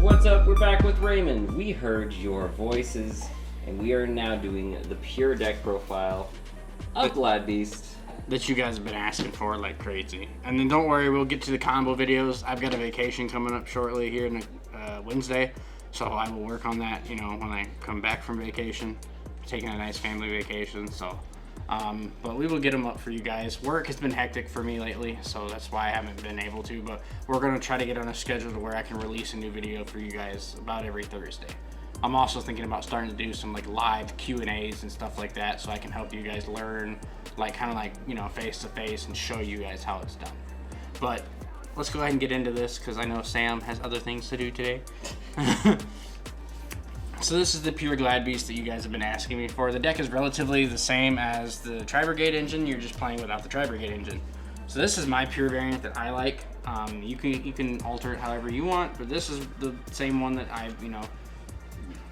What's up? We're back with Raymond. We heard your voices, and we are now doing the pure deck profile of Glad Beast. That you guys have been asking for like crazy. And then don't worry, we'll get to the combo videos. I've got a vacation coming up shortly here in Wednesday, so I will work on that, you know, when I come back from vacation. Taking a nice family vacation, so but we will get them up for you guys. Work has been hectic for me lately, so that's why I haven't been able to, but we're going to try to get on a schedule to where I can release a new video for you guys about every Thursday. I'm also thinking about starting to do some like live Q&As and stuff like that, so I can help you guys learn, like kind of like, you know, face to face, and show you guys how it's done. But let's go ahead and get into this, because I know Sam has other things to do today. So this is the pure Glad Beast that you guys have been asking me for. The deck is relatively the same as the Tri-Brigade engine. You're just playing without the Tri-Brigade engine. So this is my pure variant that I like. You can alter it however you want, but this is the same one that I've, you know,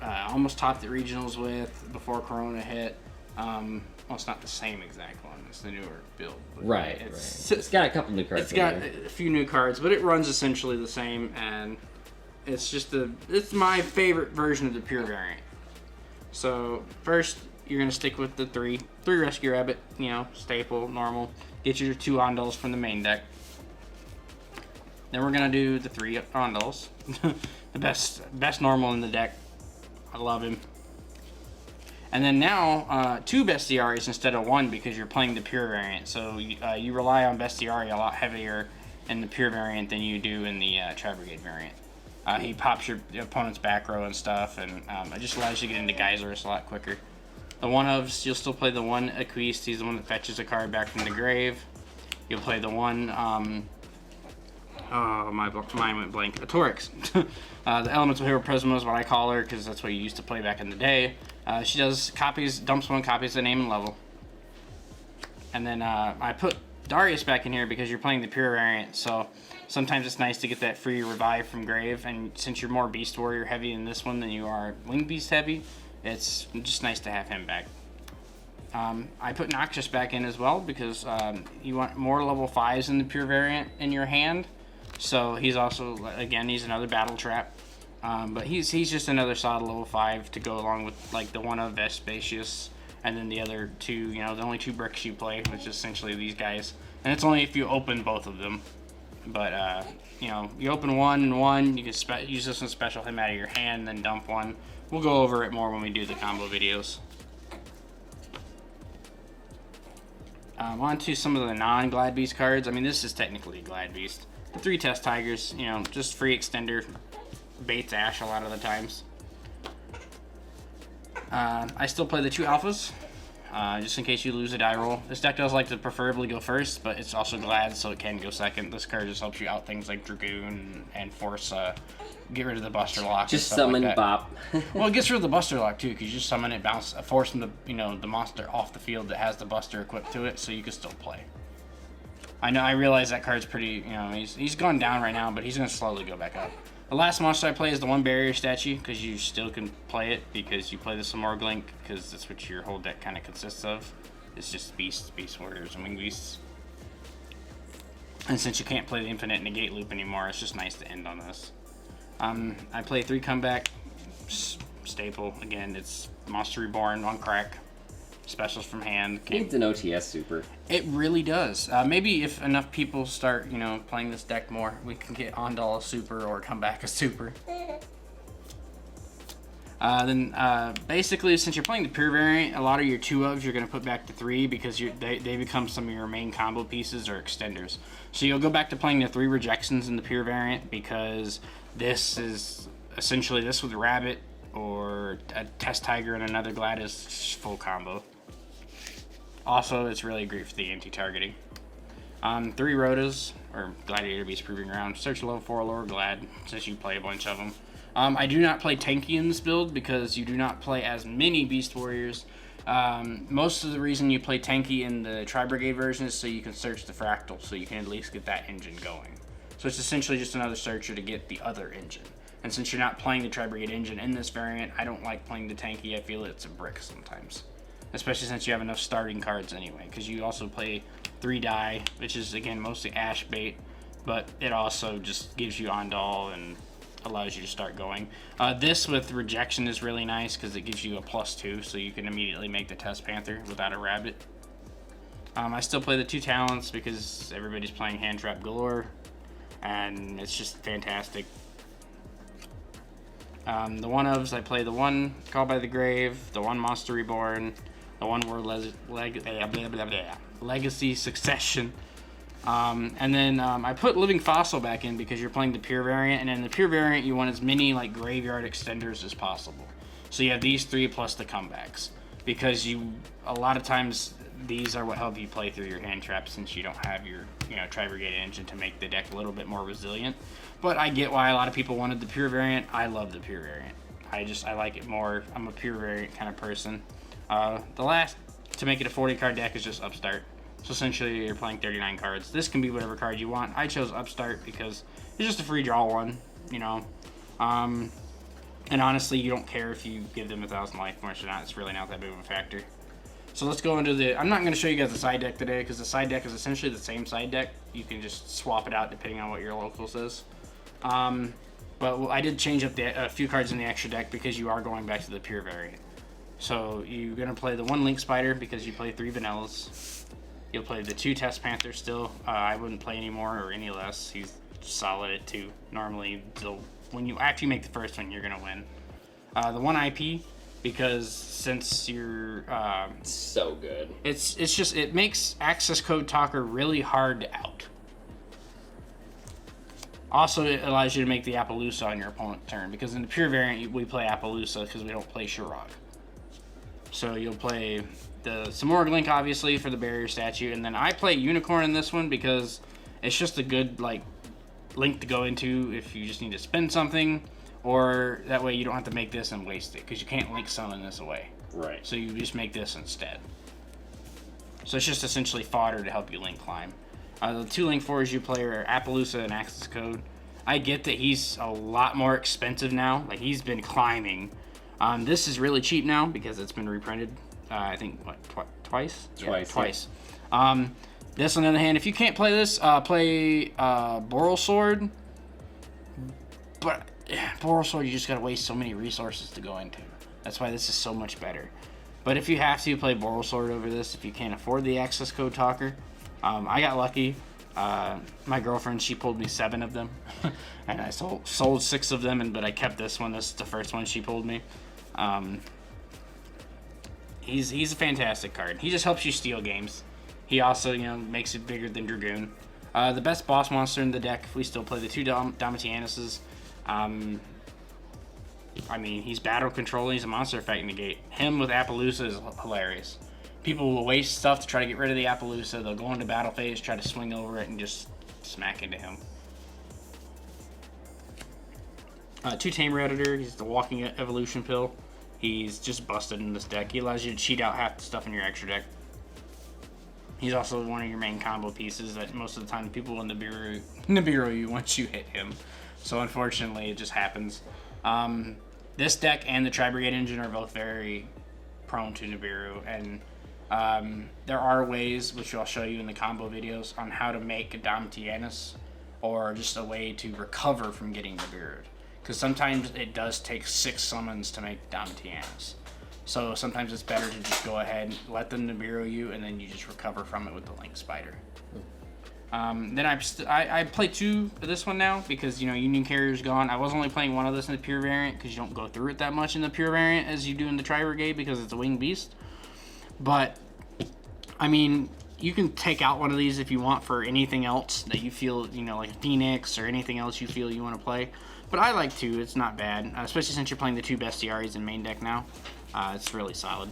almost topped the regionals with before Corona hit. Well, it's not the same exact one. It's the newer build. Right. It's got a couple new cards. It's got a few new cards, but it runs essentially the same, and it's just it's my favorite version of the pure variant. So first, you're gonna stick with the three rescue rabbit, you know, staple, normal. Get your 2 Ondals from the main deck. Then we're gonna do the 3 Ondals, the best normal in the deck. I love him. And then now 2 Bestiaries instead of 1, because you're playing the pure variant. So you rely on Bestiary a lot heavier in the pure variant than you do in the Tri-Brigade variant. He pops your opponent's back row and stuff, and it just allows you to get into Geysers a lot quicker. The 1-ofs, you'll still play the 1 Aquiste. He's the one that fetches a card back from the grave. You'll play the 1, oh, my mind went blank, a Torix. The Elemental Hero Prisma is what I call her, because that's what you used to play back in the day. She does copies, dumps 1, copies the name and level. And then I put Darius back in here because you're playing the pure variant, so sometimes it's nice to get that free revive from grave, and since you're more Beast Warrior heavy in this one than you are Winged Beast heavy, it's just nice to have him back. I put Noxious back in as well because you want more level 5s in the pure variant in your hand, so he's also, again, he's another battle trap, but he's just another solid level 5 to go along with like the 1 of Vespasius, and then the other 2, you know, the only 2 bricks you play, which is essentially these guys, and it's only if you open both of them. But, you know, you open 1 and 1, you can use this one special him out of your hand, then dump 1. We'll go over it more when we do the combo videos. On to some of the non-Glad Beast cards. I mean, this is technically Glad Beast. The 3 Test Tigers, you know, just free extender, baits Ash a lot of the times. I still play the 2 Alphas. Just in case you lose a die roll. This deck does like to preferably go first, but it's also Glad, so it can go second. This card just helps you out things like Dragoon and force, get rid of the Buster Lock. Just summon like Bop. Well, it gets rid of the Buster Lock too, because you just summon it, bounce, force the, you know, the monster off the field that has the Buster equipped to it, so you can still play. I know, I realize that card's pretty, you know, he's gone down right now, but he's gonna slowly go back up. The last monster I play is the 1 Barrier statue, because you still can play it, because you play the Simorglink, because that's what your whole deck kind of consists of. It's just Beast Warriors, and Winged Beasts. And since you can't play the Infinite Negate loop anymore, it's just nice to end on this. I play 3 Comeback, staple, again, it's Monster Reborn on crack. Specials from hand. Needs an OTS super. It really does. Maybe if enough people start, you know, playing this deck more, we can get Ondal a super or come back a super. Basically, since you're playing the pure variant, a lot of your 2-ofs you're going to put back to 3 because they become some of your main combo pieces or extenders. So you'll go back to playing the 3 Rejections in the pure variant because this is essentially this with a Rabbit or a Test Tiger and another Glad is full combo. Also, it's really great for the anti-targeting. 3 Rotas, or Gladiator Beast Proving Ground. Search level 4 or lower Glad, since you play a bunch of them. I do not play tanky in this build because you do not play as many Beast Warriors. Most of the reason you play tanky in the Tri-Brigade version is so you can search the Fractal, so you can at least get that engine going. So it's essentially just another searcher to get the other engine. And since you're not playing the Tri-Brigade engine in this variant, I don't like playing the tanky. I feel it's a brick sometimes. Especially since you have enough starting cards anyway, because you also play 3 die, which is, again, mostly Ash bait, but it also just gives you Ondal and allows you to start going. This with rejection is really nice because it gives you a +2, so you can immediately make the Test Panther without a rabbit. I still play the 2 talents because everybody's playing hand trap galore, and it's just fantastic. The 1-ofs, I play the 1 Call by the Grave, the 1 Monster Reborn, the 1 World Legacy Succession. And then I put Living Fossil back in because you're playing the pure variant, and in the pure variant you want as many like graveyard extenders as possible. So you have these 3 plus the comebacks, because a lot of times these are what help you play through your hand traps, since you don't have your Tri-Brigade engine to make the deck a little bit more resilient. But I get why a lot of people wanted the pure variant. I love the pure variant. I like it more. I'm a pure variant kind of person. The last to make it a 40 card deck is just Upstart. So essentially you're playing 39 cards. This can be whatever card you want. I chose Upstart because it's just a free draw one, and honestly you don't care if you give them 1,000 life points or not. It's really not that big of a factor. So let's go into the, I'm not going to show you guys the side deck today because the side deck is essentially the same side deck. You can just swap it out depending on what your local says. But I did change up a few cards in the extra deck because you are going back to the pure variant. So you're going to play the 1 Link Spider because you play 3 vanillas. You'll play the 2 Test Panther still. I wouldn't play any more or any less. He's solid at 2. Normally, after you make the first one, you're going to win. The 1 IP, because since you're... so good. It's just, it makes Access Code Talker really hard to out. Also, it allows you to make the Appaloosa on your opponent's turn, because in the pure variant, we play Appaloosa because we don't play Shirog. So you'll play the Samorg Link, obviously, for the barrier statue, and then I play Unicorn in this one because it's just a good link to go into if you just need to spend something, or that way you don't have to make this and waste it, because you can't link summon this away. Right. So you just make this instead. So it's just essentially fodder to help you link climb. The 2 link 4s you play are Appaloosa and Access Code. I get that he's a lot more expensive now. He's been climbing. This is really cheap now because it's been reprinted. I think twice. Twice. Yeah. This, on the other hand, if you can't play this, play Boral Sword. But Boral Sword, you just gotta waste so many resources to go into. That's why this is so much better. But if you have to, play Boral Sword over this. If you can't afford the Access Code Talker, I got lucky. My girlfriend, she pulled me 7 of them, and I sold 6 of them, but I kept this one. This is the first one she pulled me. He's a fantastic card. He just helps you steal games. He also, makes it bigger than Dragoon. The best boss monster in the deck, we still play the 2 Domitianuses. He's battle control, he's a monster effect negate. Him with Appaloosa is hilarious. People will waste stuff to try to get rid of the Appaloosa. They'll go into battle phase, try to swing over it, and just smack into him. 2 Tamer Editor, he's the walking evolution pill. He's just busted in this deck. He allows you to cheat out half the stuff in your extra deck. He's also one of your main combo pieces that most of the time people will Nibiru you once you hit him. So unfortunately, it just happens. This deck and the Tri-Brigade engine are both very prone to Nibiru, and there are ways, which I'll show you in the combo videos, on how to make a Domitianus, or just a way to recover from getting Nibiru'd. Because sometimes it does take 6 summons to make Domitianus. So sometimes it's better to just go ahead and let them Nibiru you, and then you just recover from it with the Link Spider. Then I play 2 of this one now because, Union Carrier's gone. I was only playing 1 of this in the pure variant because you don't go through it that much in the pure variant as you do in the Tri-Brigade because it's a winged beast. But, you can take out one of these if you want for anything else that you feel, like a Phoenix or anything else you feel you want to play. But I like 2, it's not bad, especially since you're playing the 2 Bestiaries in main deck now. It's really solid.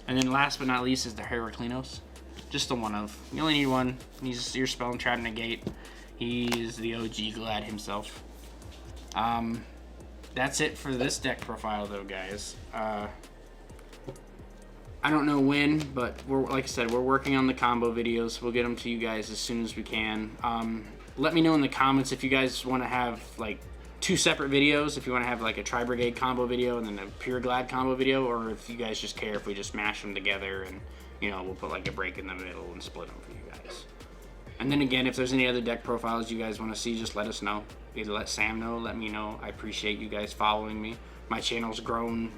And then last but not least is the Heraclinos. Just the 1 of. You only need 1. He's your spell and trap negate. He's the OG Glad himself. That's it for this deck profile though, guys. I don't know when, but like I said, we're working on the combo videos. We'll get them to you guys as soon as we can. Let me know in the comments if you guys want to have 2 separate videos, if you want to have a Tri-Brigade combo video and then a pure Glad combo video, or if you guys just care if we just mash them together and we'll put a break in the middle and split them for you guys. And then again, if there's any other deck profiles you guys want to see, just let us know. Either let Sam know, let me know. I appreciate you guys following me. My channel's grown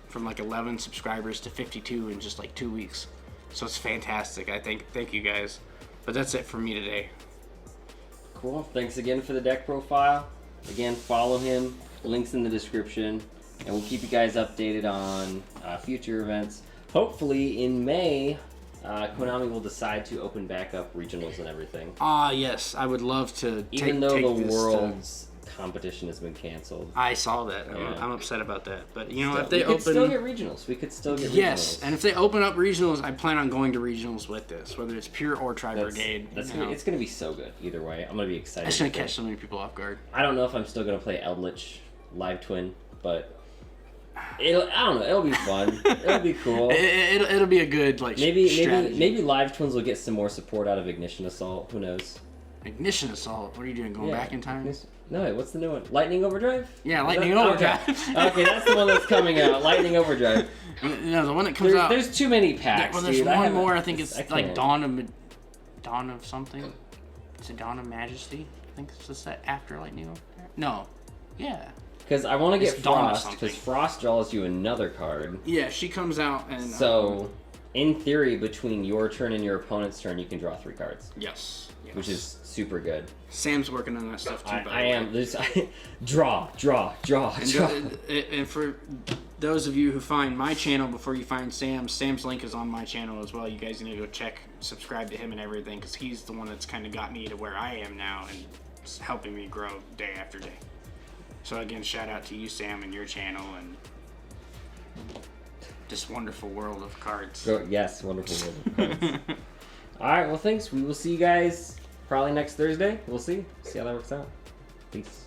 from like 11 subscribers to 52 in just like 2 weeks. So it's fantastic. Thank you guys. But that's it for me today. Cool. Thanks again for the deck profile. Again, follow him. Links in the description. And we'll keep you guys updated on future events. Hopefully in May, Konami will decide to open back up regionals and everything. Yes. I would love to Even though the world's competition has been canceled. I saw that. Yeah. I'm upset about that. But, you know, Still, if they we open... could still get regionals. We could still get regionals. Yes, and if they open up regionals, I plan on going to regionals with this, whether it's Pure or Tri-Brigade. It's going to be so good either way. I'm going to be excited. It's going to catch so many people off guard. I don't know if I'm still going to play Eldritch Live Twin, but I don't know. It'll be fun. It'll be cool. It'll be a good strategy. Maybe Live Twins will get some more support out of Ignition Assault. Who knows? Ignition Assault. What are you doing? Going back in time? No, wait, what's the new one? Lightning Overdrive? Yeah, Lightning Overdrive. Okay, that's the one that's coming out. Lightning Overdrive. No, the one that comes out. There's too many packs. Well, there's dude. one more. I think it's like Dawn of something. Is it Dawn of Majesty? I think it's the set after Lightning Overdrive. No. Yeah. Because I want to get It's Dawn of Frost, something. because Frost draws you another card. Yeah, she comes out and. So, in theory, between your turn and your opponent's turn, you can draw 3 cards. Yes. Which is super good. Sam's working on that stuff too. I am. Draw. And for those of you who find my channel before you find Sam's link is on my channel as well. You guys need to go subscribe to him and everything, because he's the one that's kind of got me to where I am now and it's helping me grow day after day. So again, shout out to you, Sam, and your channel and this wonderful world of cards. Yes, wonderful world of cards. Alright, well thanks. We will see you guys probably next Thursday. We'll see. See how that works out. Peace.